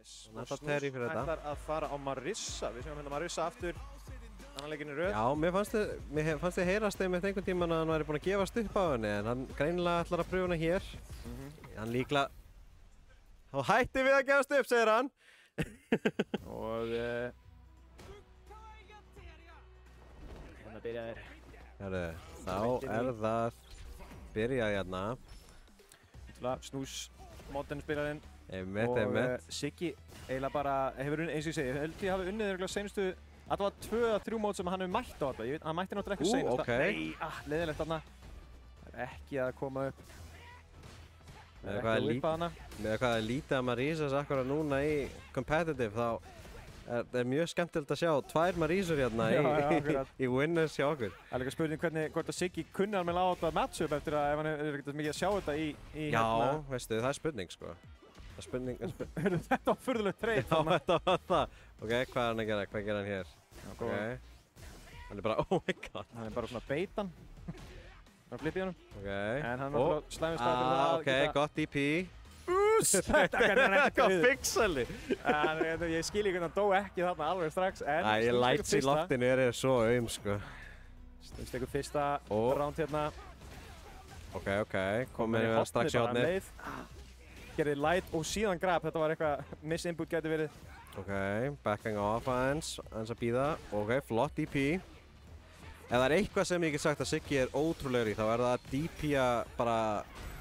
Nice. Það er Terry fyrir þetta. Ætlar að fara á Marissa. Við sjáum hérna Marissa aftur. Annan leikinn í röð. Já, mér fannst þið heyrast einmitt einhvern tímann að hann væri búinn að gefast upp á henni, en hann greinilega ætlar að pröfa hana hér. Hann líklega... Þá hætti við að gefast upp, segir hann. Og... Hérna byrjaðir. Herru, þá er það byrjað hérna. Snús, modern spilarinn. Einmitt. Og Siggi eiginlega bara hefur unnið, eins og ég segi, ég held ég hafi unnið þeirra seinustu. Það var 2-3 mót sem hann hefur mætt á þetta. Hann mætti náttúrulega ekki seinast. Okay. Nei, leiðilegt þarna. Það er ekki að koma upp. Það er ekki Með að upp að hana. Með hvað er lítið að Marisas akkurat núna í competitive, þá er mjög skemmtilegt að sjá 2 Marisur hérna í winners hjá okkur. Það er líka spurning hvort að Siggi kunni hann með láta þetta matchup eftir að ef hann er ekkert mikið að sjá þetta í Já, veistu, það er spurning sko. Það er spurning. Þetta var furðulegt trade. Já, þetta var það. Ok, hvað er hann að gera? Hvað gerir hann hér? Ok. Hann er bara, oh my god. Hann er bara svona beitan. Hann flippið hann. Ok. En hann var frá slæmið stað. Ok, gott DP. Þetta er hann eitthvað fixali. Ég skil ekki hvernig hann dó ekki þarna alveg strax. Æ, ég lights í loftinu er svo svo Stöðst ykkur fyrsta round hérna. Ok. Komum við strax í hotnið. Gerði light og síðan grab, þetta var eitthvað miss-input gæti verið. Ok, backing off aðeins að býða. Ok, flott DP. Ef það er eitthvað sem ég get sagt að Siggi er ótrúlegur í, þá er það að DP-a bara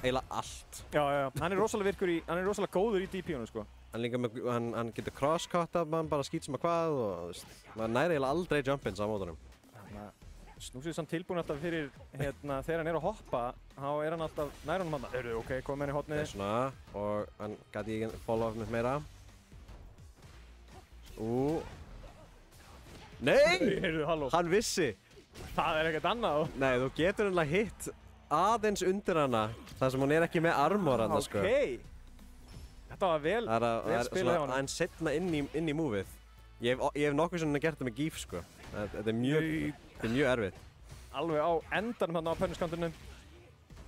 eiginlega allt. Já, hann er rosalega góður í DP-unum sko. Hann getur cross-cuttað mann, bara skýt sem að hvað og maður næri eiginlega aldrei jump-ins á mótunum. Snúsið samt tilbúin alltaf fyrir hérna þegar hann er að hoppa, þá er hann alltaf nær honum hann. Heyrðu, ok, kom henni í hotnið. Svona, og hann gæti ekki follow-up með meira. Nei! Heyrðu, halló. Hann vissi! Það er ekkert annað. Nei, þú getur hennilega hitt aðeins undir hana, þar sem hún er ekki með armor hana, sko. Ok! Þetta var vel spilað á hann. Aðeins setna inn í múfið. Ég hef nokkuð svona gert það með Gif, sko. Þetta er mjög erfitt. Alveg á endanum þarna á pönnuskanturnum.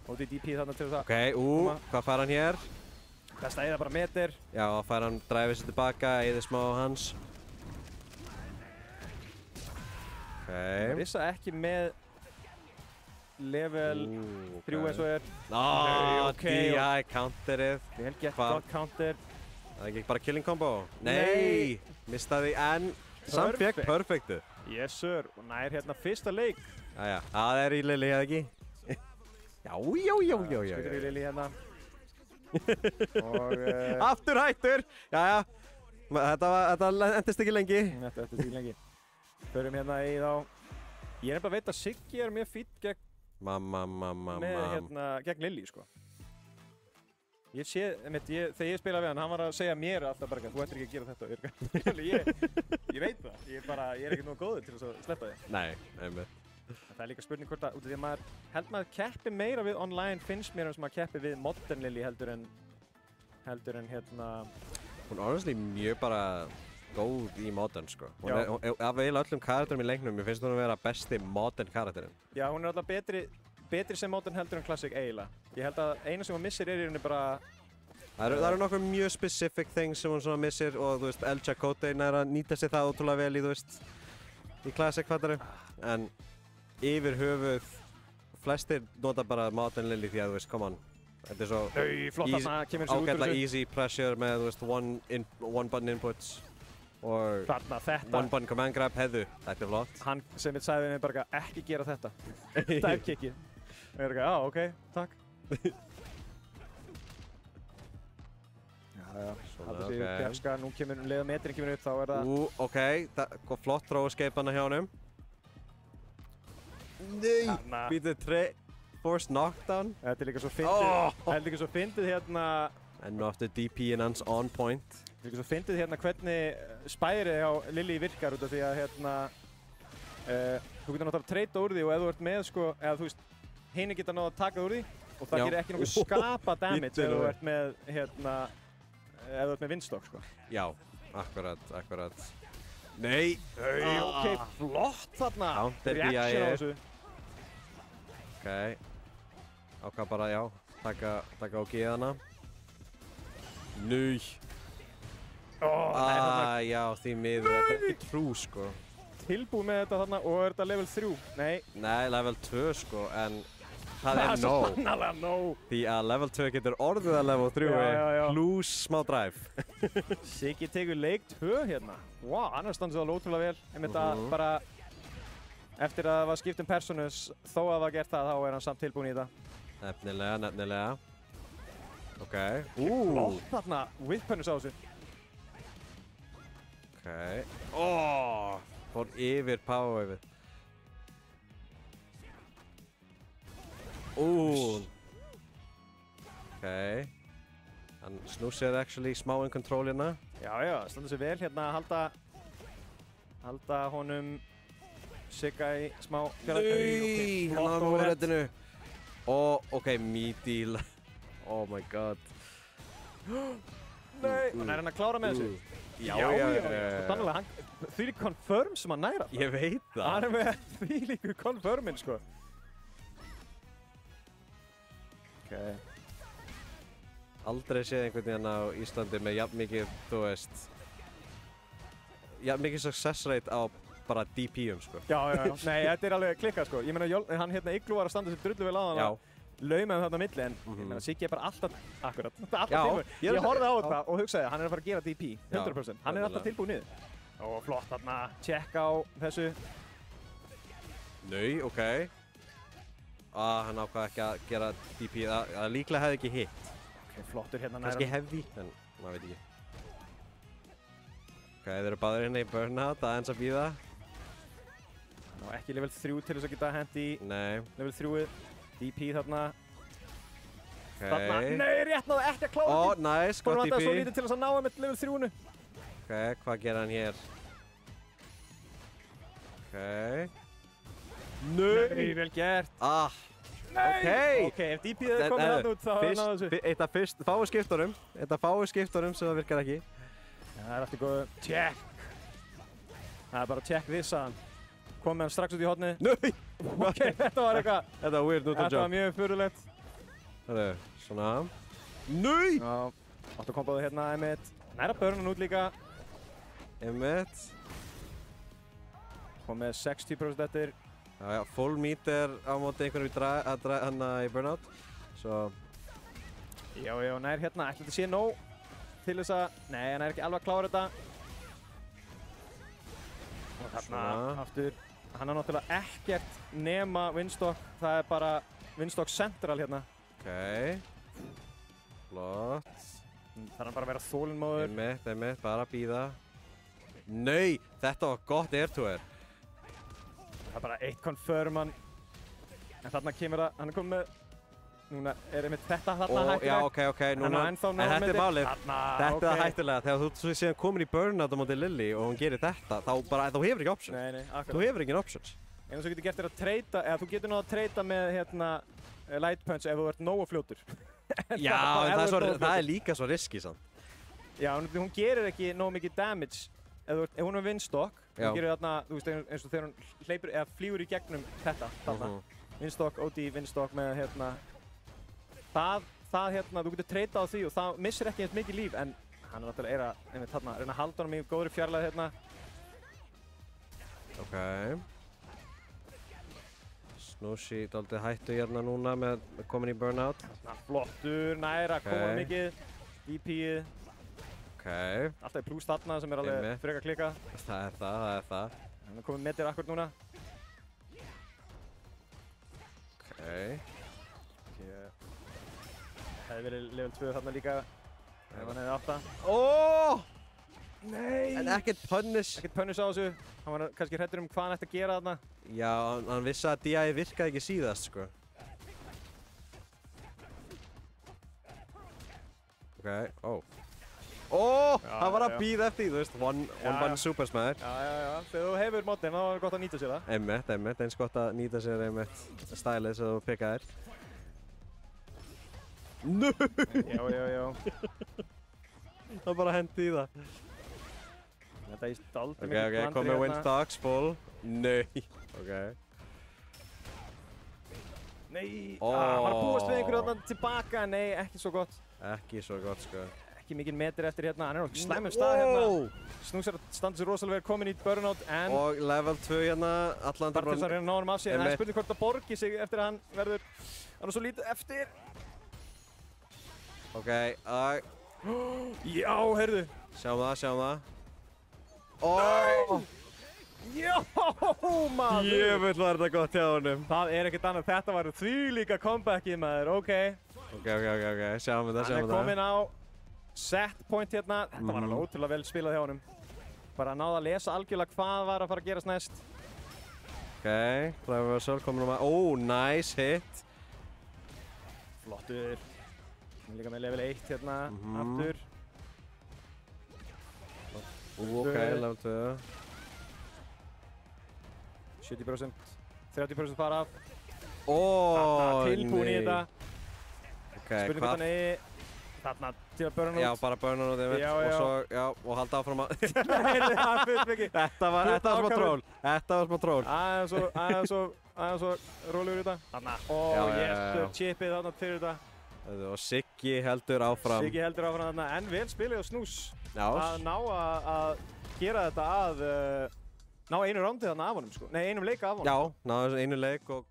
Og DP þarna til það. Ok, hvað fær hann hér? Best að eyða bara meter. Já, fær hann dræfið sér tilbaka, eyðir smá á hans. Ok. Marissa ekki með level 3 eins og er. DI counterið. Vel gett, gott counter. Það er ekki bara killing combo. Nei! Mistaði en samt fekk perfektu. Yes sir, og nær hérna fyrsta leik. Jæja, það er í Lily, eða ekki? Já. Skutur í Lily hérna. Og... Aftur hættur! Jæja, þetta endist ekki lengi. Þetta endist ekki lengi. Förum hérna í þá. Ég er nefnilega að veit að Siggi er mjög fýtt gegn... gegn Lily, sko. Ég sé, þegar ég spilaði við hann var að segja mér alltaf bara þú ættir ekki að gera þetta. Ég veit það. Ég er ekkert nógu góður til þess að sleppa því. Nei, einmitt. Það er líka spurning hvort að, út af því að maður keppi meira við online, finnst mér eins og maður keppi við modern Lily heldur en hérna... Hún er honestly mjög bara góð í modern, sko. Hún er af eiginlega öllum karakterum í leiknum, ég finnst hún að vera besti modern karakterinn. Já, hún er alltaf betri sem modern heldur en classic eiginlega. Ég held að eina sem hún missir er í rauninni bara... Það eru nokkuð mjög specific things sem hún svona missir og þú veist, El Chakotay er að nýta sér það ótrúlega vel í, þú veist, í classic fattaru. En yfir höfuð, flestir nota bara modern Lily því að þú veist, come on. Þetta er svo ágætlega easy pressure með, þú veist, one button inputs. Og one button command grab, hefðu, þetta er flott. Hann sem ég sagði henni bara ekki gera þetta. Dive kickið. Og ég er ekki, ok, takk. Já, haldur sig upp pjafska, nú kemur metrin kemur upp, þá er það... Ok, flott throw escape hana hjá honum. Nei, býtu force knockdown. Þetta er líka svo fyndið, þetta er líka svo fyndið hérna... Enn og aftur DP in hans on point. Þetta er líka svo fyndið hérna hvernig spærið á Lily virkar út af því að hérna... Þú getur náttúrulega að treyta úr því og ef þú ert með sko, eða þú veist, hinni geta náttúrulega að taka úr því og það gerir ekki nokkuð skapa damage ef þú ert með, hérna, ef þú ert með windstock, sko. Já, akkurat. Nei! Ok, flott þarna! Reaction á þessu. Ok. Ákvað bara, já, taka á G-þarna. Nei! Já, því miður, þetta er ekki true, sko. Tilbúið með þetta þarna og er þetta level 3? Nei. Nei, level 2, sko, en það er svo nóg. sannarlega nóg. Því að level 2 getur orðið að level 3 plus smá drive. Siggi tekur leik 2 hérna. Wow, annars stands það ótrúlega vel. Ég myndi að bara eftir að það var skipt personus, þó að það var gert það, þá er hann samt tilbúin í þetta. Nefnilega. Ok. Flott þarna, whip-pönnus á þessu. Ok. Fór yfir power-wave-ið. Ok. Hann snúsir actually smá in control hérna. Já, standur sér vel hérna að halda honum Sigga í smá Nei, hann hafði með reddinu. Ok, meaty. Oh my god. Nei, hann er hann að klára með þessu. Já. Þannig að því líka confirm sem hann næra. Ég veit það. Hann er með því líka confirmin, sko. Ok. Aldrei séð einhvern veginn á Íslandi með jafn mikið, þú veist, jafn mikið success rate á bara DP-um, sko. Já. Nei, þetta er alveg klikkað, sko. Ég meina, hann hérna Igloo var að standa sér drullu vel á hann að laumaði þarna milli, en ég meina, Siggi er bara alltaf, alltaf tilbúin. Ég horfði á þetta og hugsaði, hann er að fara að gera DP, 100%. Hann er alltaf tilbúin niður. Og flott þarna, check á þessu. Nei, ok. Hann ákvað ekki að gera DP, það líklega hefði ekki hitt. Ok, flottur hérna næra. Kannski heavy, en maður veit ekki. Ok, þeir eru báðir hérna í burnout, aðeins að bíða. Ná, ekki level 3 til þess að geta hendi í level 3-ið. DP þarna. Þarna, nei, rétt náðu ekki að klára því. Nice, gott DP. Hann vantaði svo lítið til þess að ná með level 3-nu. Ok, hvað gerir hann hér? Ok. Nei, vel gert. Nei! Ok, ef DP-ið er komið þarna út, þá hefur hann náðu þessu. Eitt af fáu skiptunum sem það virkar ekki. Það er alltaf góð. Check. Það er bara check this, sagðan. Kom með hann strax út í hornið. Nei! Ok, þetta var eitthvað. Þetta var weird neutral jump. Þetta var mjög furðulegt. Það er svona. Nei! Já, áttu að kombaðu hérna, Emmett. Næra börnan út líka. Emmett. Kom með 60% eftir. Já, full meter á móti einhvern í burnout. Svo. Já, nær hérna. Ætli þetta sé nóg til þess að... Nei, hann er ekki alveg að klára þetta. Og þarna aftur. Hann er náttúrulega ekkert nema Windstock. Það er bara Windstock Central hérna. Ok. Flott. Það er bara að vera þolinmóður. Einmitt, bara að bíða. Nei, þetta var gott air-to-air. Það er bara eitt confirm hann. En þarna kemur það, hann er komið með... Núna er einmitt þetta þarna hættilega. Já, ok, núna. En þetta er málið. Þetta er hættilega. Þegar þú síðan komin í burnout á móti Lily og hún gerir þetta, þá hefur ekki options. Nei, akkurat. Þú hefur ekki options. Einu sem þú getur gert er að treyta, eða þú getur náttúrulega að treyta með hérna light punch ef þú ert nógu fljótur. Já, en það er líka svo risky samt. Já, hún gerir ekki nógu mikið damage ef hún er Windstock. Hún gerir þarna, þú veist, eins og þegar hún hleypur eða flýgur í gegnum þetta þarna. Windstock, OD, Windstock með hérna Það hérna, þú getur treytað á því og það missir ekki eins mikið líf, en hann er náttúrulega einmitt þarna að reyna að halda honum í góðri fjarlægð hérna. Ok. Snúsi dálítið hættu hérna núna með komin í burnout. Flottur, næra, koma mikið, DP-ið. Ok. Alltaf í pluss þarna sem er alveg frekar klikka. Það er það. Hann er komið metir akkurat núna. Ok. Það hefði verið level 2 þarna líka, ef hann hefði átt það. Nei! En ekkert punish. Ekkert punish á þessu. Hann var kannski hræddur hvað hann ætti að gera þarna. Já, hann vissi að DI virkaði ekki síðast, sko. Ok, hann var að bíða eftir því, þú veist, one super smash. Já. Þegar þú hefur mótinn, þá er það gott að nýta sér það. Einmitt, eins gott að nýta sér stælið sem þú pikkaðir. Nú! Já. Það bara hendi í það. Þetta er dálítið mikið Ok, komið Windstocks full. Nei. Ok. Nei. Hann var að búast við einhverju þarna tilbaka, nei, ekki svo gott. Ekki svo gott, sko. ekki mikinn metri eftir hérna, hann er á slæmum stað hérna. Snús að standa sér rosalega vel, komin í burnout, en og level 2 hérna, allan Bartels að reyna að ná honum af sig, en það er spurning hvort það borgi sig eftir að hann verður, hann er svo lítið eftir. Ok, Já, heyrðu. sjáum það. Já, maður. Jöfull var þetta gott hjá honum. Það er ekkert annað, þetta var þvílíka comebackið maður, ok. Ok, sjáum þetta. Hann er kominn á set point hérna, þetta var alveg ótrúlega vel spilað hjá honum. Bara að náða að lesa algjörlega hvað var að fara að gerast næst. Ok, reversal kominn á nice hit. Flottur. Hann er líka með level 1 hérna, aftur. Ok, level 2. 70%, 30% fara af. Tilbúin í þetta. Ok, spurning hvort hann er þarna til að burna út. Já, bara burna út yfir. Já. Og svo, og halda áfram að... Nei, það er fullt mikið. Þetta var smá tról. Aðeins svo rólegur í þetta. Þarna. Chipið þarna fyrir þetta. Og Siggi heldur áfram. Þarna, en vel spilið á Snús. Já. Að ná að gera þetta ná einu rándi þarna af honum, sko. Nei, einum leik af honum. Já, ná einu leik og